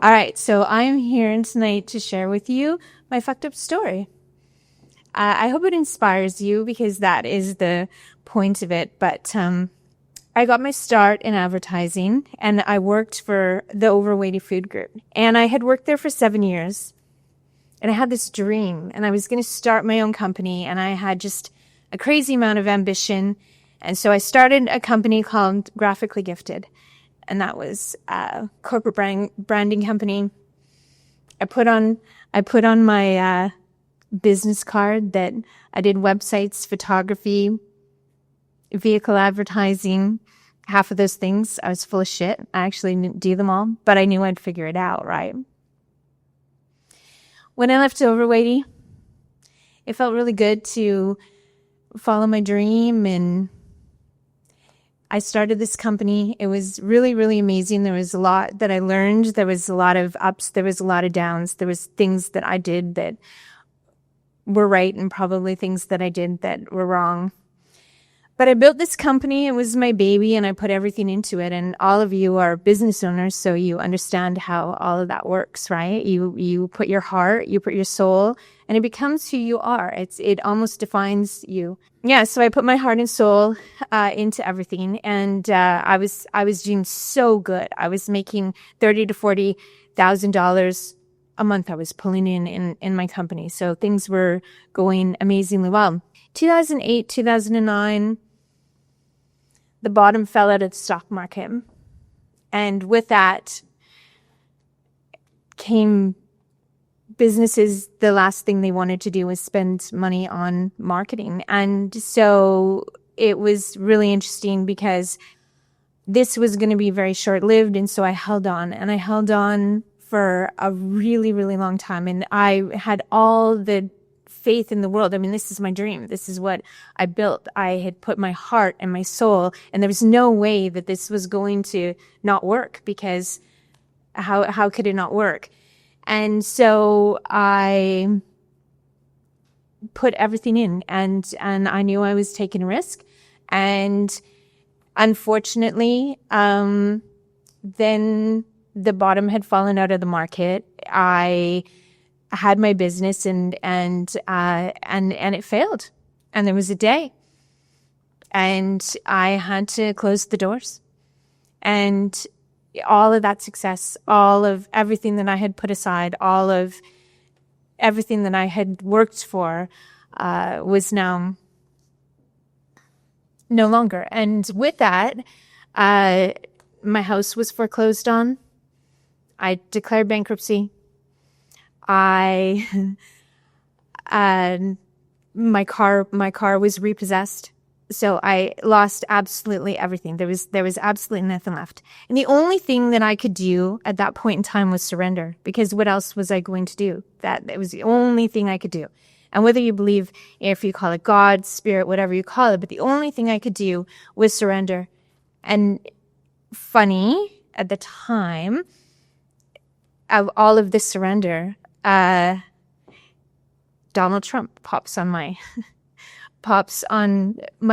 All right, so I'm here tonight to share with you my fucked up story. I hope it inspires you because that is the point of it. But I got my start in advertising and I worked for the Overweighty Food Group. And I had worked there for 7 years. And I had this dream and I was going to start my own company and I had just a crazy amount of ambition. And so I started a company called Graphically Gifted. And that was a corporate branding company. I put on my business card that I did websites, photography, vehicle advertising, half of those things. I was full of shit. I actually didn't do them all, but I knew I'd figure it out, right? When I left Overweighty, it felt really good to follow my dream, and I started this company. It was really, really amazing. There was a lot that I learned. There was a lot of ups. There was a lot of downs. There was things that I did that were right and probably things that I did that were wrong. But I built this company. It was my baby and I put everything into it. And all of you are business owners, so you understand how all of that works, right? You put your heart, you put your soul, and it becomes who you are. It almost defines you. Yeah, so I put my heart and soul into everything, and I was doing so good. I was making $30,000 to $40,000 a month. I was pulling in my company, so things were going amazingly well. 2008, 2009, the bottom fell out of the stock market, and with that came businesses, the last thing they wanted to do was spend money on marketing. And so it was really interesting because this was going to be very short-lived. And so I held on, and I held on for a really, really long time. And I had all the faith in the world. I mean, this is my dream. This is what I built. I had put my heart and my soul, and there was no way that this was going to not work, because how could it not work? And so I put everything in, and I knew I was taking a risk. And unfortunately, then the bottom had fallen out of the market. I had my business and it failed. And there was a day, and I had to close the doors. And all of that success, all of everything that I had put aside, all of everything that I had worked for, was now no longer. And with that, my house was foreclosed on. I declared bankruptcy. My car was repossessed. So I lost absolutely everything. There was absolutely nothing left. And the only thing that I could do at that point in time was surrender, because what else was I going to do? It was the only thing I could do. And whether you believe, if you call it God, spirit, whatever you call it, but the only thing I could do was surrender. And funny, at the time of all of this surrender, Donald Trump pops on my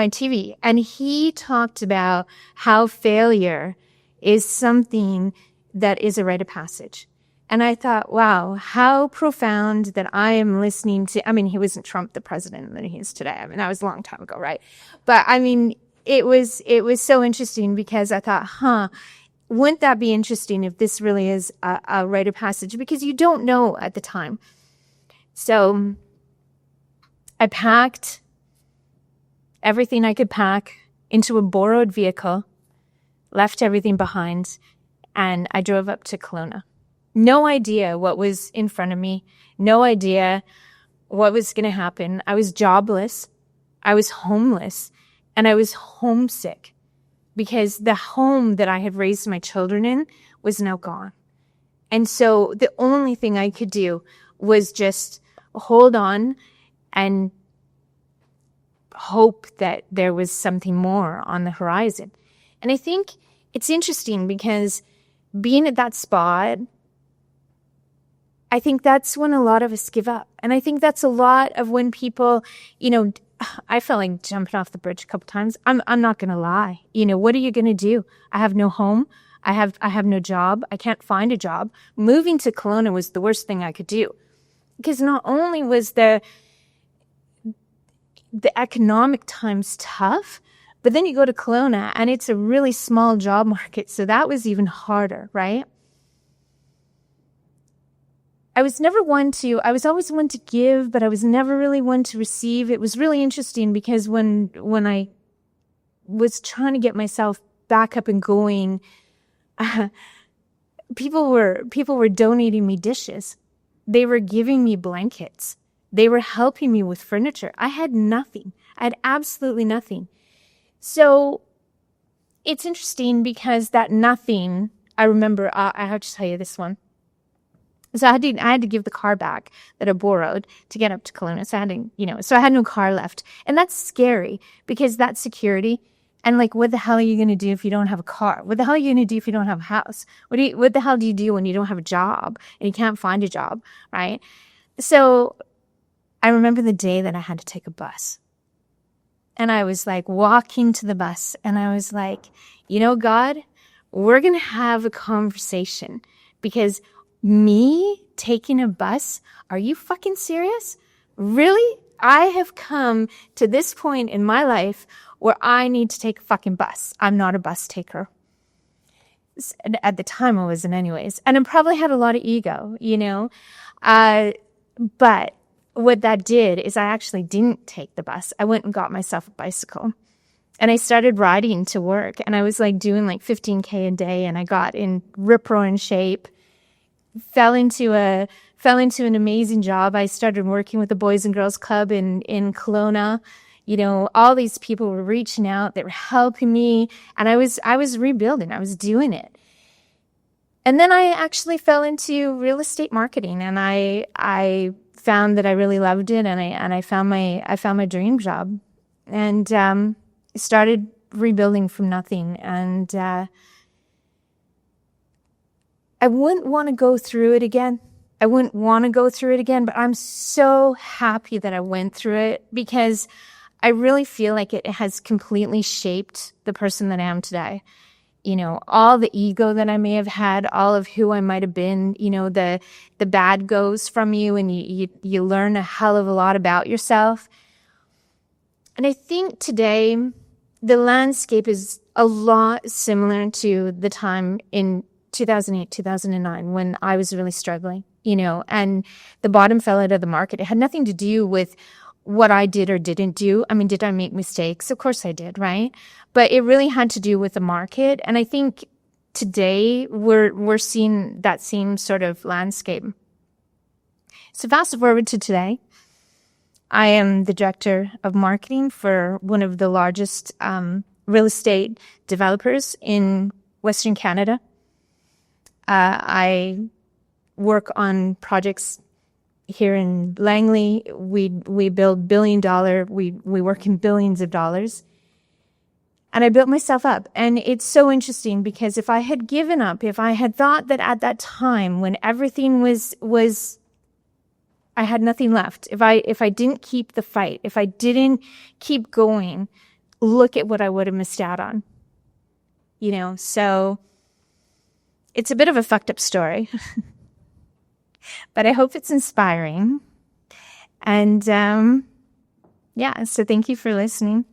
TV. And he talked about how failure is something that is a rite of passage. And I thought, wow, how profound that I am listening to. I mean, he wasn't Trump the president that he is today. I mean, that was a long time ago, right? But I mean, it was so interesting, because I thought, wouldn't that be interesting if this really is a rite of passage? Because you don't know at the time. So I packed everything I could pack into a borrowed vehicle, left everything behind, and I drove up to Kelowna. No idea what was in front of me. No idea what was going to happen. I was jobless. I was homeless. And I was homesick, because the home that I had raised my children in was now gone. And so the only thing I could do was just hold on and hope that there was something more on the horizon. And I think it's interesting, because being at that spot, I think that's when a lot of us give up. And I think that's a lot of when people, I felt like jumping off the bridge a couple times. I'm not going to lie. What are you going to do? I have no home. I have no job. I can't find a job. Moving to Kelowna was the worst thing I could do, because not only was the economic times tough, but then you go to Kelowna and it's a really small job market. So that was even harder, right? I was always one to give, but I was never really one to receive. It was really interesting because when I was trying to get myself back up and going, people were donating me dishes. They were giving me blankets. They were helping me with furniture. I had nothing. I had absolutely nothing. So it's interesting because that nothing, I remember, I have to tell you this one. So I had to give the car back that I borrowed to get up to Kelowna. So I had no car left. And that's scary because that's security. And like, what the hell are you going to do if you don't have a car? What the hell are you going to do if you don't have a house? What the hell do you do when you don't have a job and you can't find a job, right? So I remember the day that I had to take a bus. And I was like walking to the bus and I was like, God, we're going to have a conversation, because me taking a bus? Are you fucking serious? Really? I have come to this point in my life where I need to take a fucking bus. I'm not a bus taker. At the time I wasn't anyways. And I probably had a lot of ego, but what that did is I actually didn't take the bus. I went and got myself a bicycle. And I started riding to work. And I was like doing like 15K a day. And I got in rip-roaring shape. Fell into an amazing job. I started working with the Boys and Girls Club in Kelowna. All these people were reaching out. They were helping me. And I was rebuilding. I was doing it. And then I actually fell into real estate marketing, and I found that I really loved it, and I found my dream job, and started rebuilding from nothing. And I wouldn't want to go through it again. But I'm so happy that I went through it, because I really feel like it has completely shaped the person that I am today. All the ego that I may have had, all of who I might have been, the bad goes from you, and you learn a hell of a lot about yourself. And I think today the landscape is a lot similar to the time in 2008, 2009, when I was really struggling, and the bottom fell out of the market. It had nothing to do with what I did or didn't do. I mean, did I make mistakes? Of course I did, right? But it really had to do with the market. And I think today we're seeing that same sort of landscape. So fast forward to today. I am the director of marketing for one of the largest real estate developers in Western Canada. I work on projects here in Langley. We build billion-dollar, we work in billions of dollars. And I built myself up. And it's so interesting, because if I had given up, if I had thought that at that time when everything was I had nothing left, if I didn't keep the fight, if I didn't keep going, look at what I would have missed out on. So it's a bit of a fucked up story. But I hope it's inspiring. And so thank you for listening.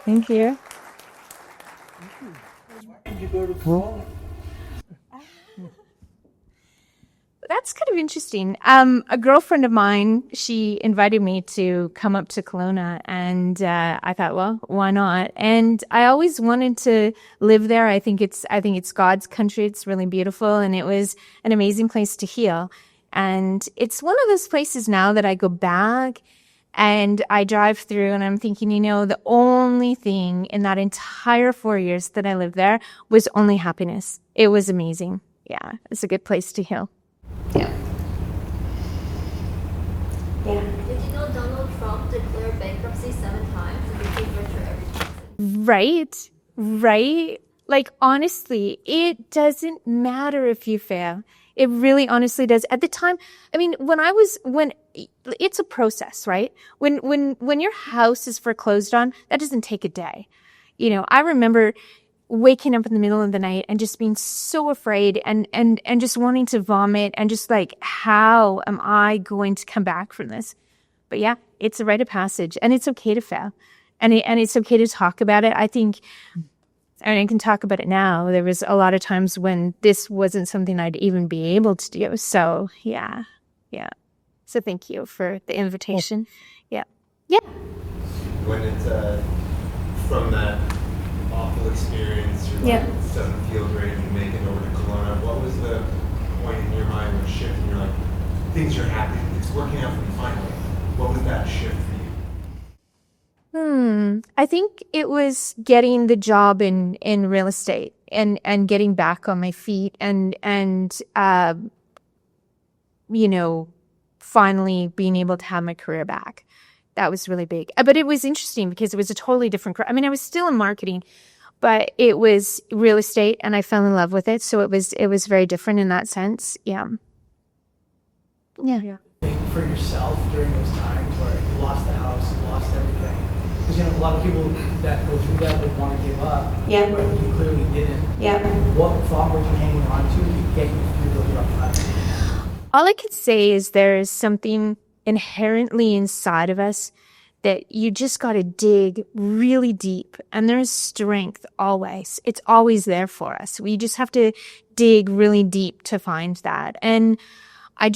Thank you. Did you go to Kelowna? That's kind of interesting. A girlfriend of mine, she invited me to come up to Kelowna, and I thought, well, why not? And I always wanted to live there. I think it's God's country. It's really beautiful, and it was an amazing place to heal. And it's one of those places now that I go back and I drive through, and I'm thinking, the only thing in that entire 4 years that I lived there was only happiness. It was amazing. Yeah, it's a good place to heal. Yeah. Yeah. Did you know Donald Trump declared bankruptcy 7 times and became richer every time? Right. Like, honestly, it doesn't matter if you fail. It really honestly does. At the time, I mean, when it's a process, right? When your house is foreclosed on, that doesn't take a day. I remember waking up in the middle of the night and just being so afraid and just wanting to vomit and just like, how am I going to come back from this? But yeah, it's a rite of passage, and it's okay to fail, and it's okay to talk about it. I think, and I can talk about it now. There was a lot of times when this wasn't something I'd even be able to do. So yeah. So thank you for the invitation. Yeah. When it's from that awful experience, you're like, it doesn't feel great, and you make it over to Kelowna. What was the point in your mind when shift and you're like, things are happening, it's working out for me finally? What was that shift for you? I think it was getting the job in real estate and getting back on my feet and finally being able to have my career back. That was really big. But it was interesting because it was a totally different career. I mean, I was still in marketing, but it was real estate, and I fell in love with it. So it was very different in that sense. Yeah. For yourself during those times where you lost the house, you lost everything. Because a lot of people that go through that would want to give up. Yeah. But you clearly didn't. Yeah. What thought were you hanging on to get you through those rough times? All I could say is there is something inherently inside of us that you just got to dig really deep, and there's strength always. It's always there for us. We just have to dig really deep to find that. And I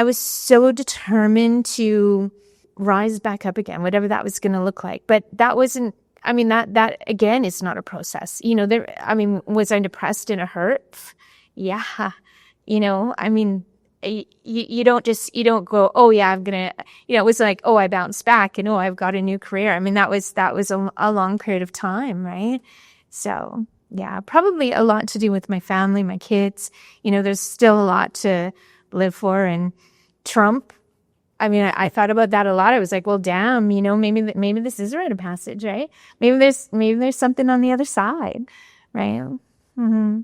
was so determined to rise back up again, whatever that was going to look like. But that wasn't, I mean, that again is not a process. Was I depressed and hurt? Yeah. I mean, you don't go, oh yeah, I'm going to, it was like, oh, I bounced back and oh, I've got a new career. I mean, that was a long period of time. Right. So yeah, probably a lot to do with my family, my kids. There's still a lot to live for. And Trump, I mean, I thought about that a lot. I was like, well, damn, maybe this is a rite of passage, right? Maybe there's something on the other side, right? Mm-hmm.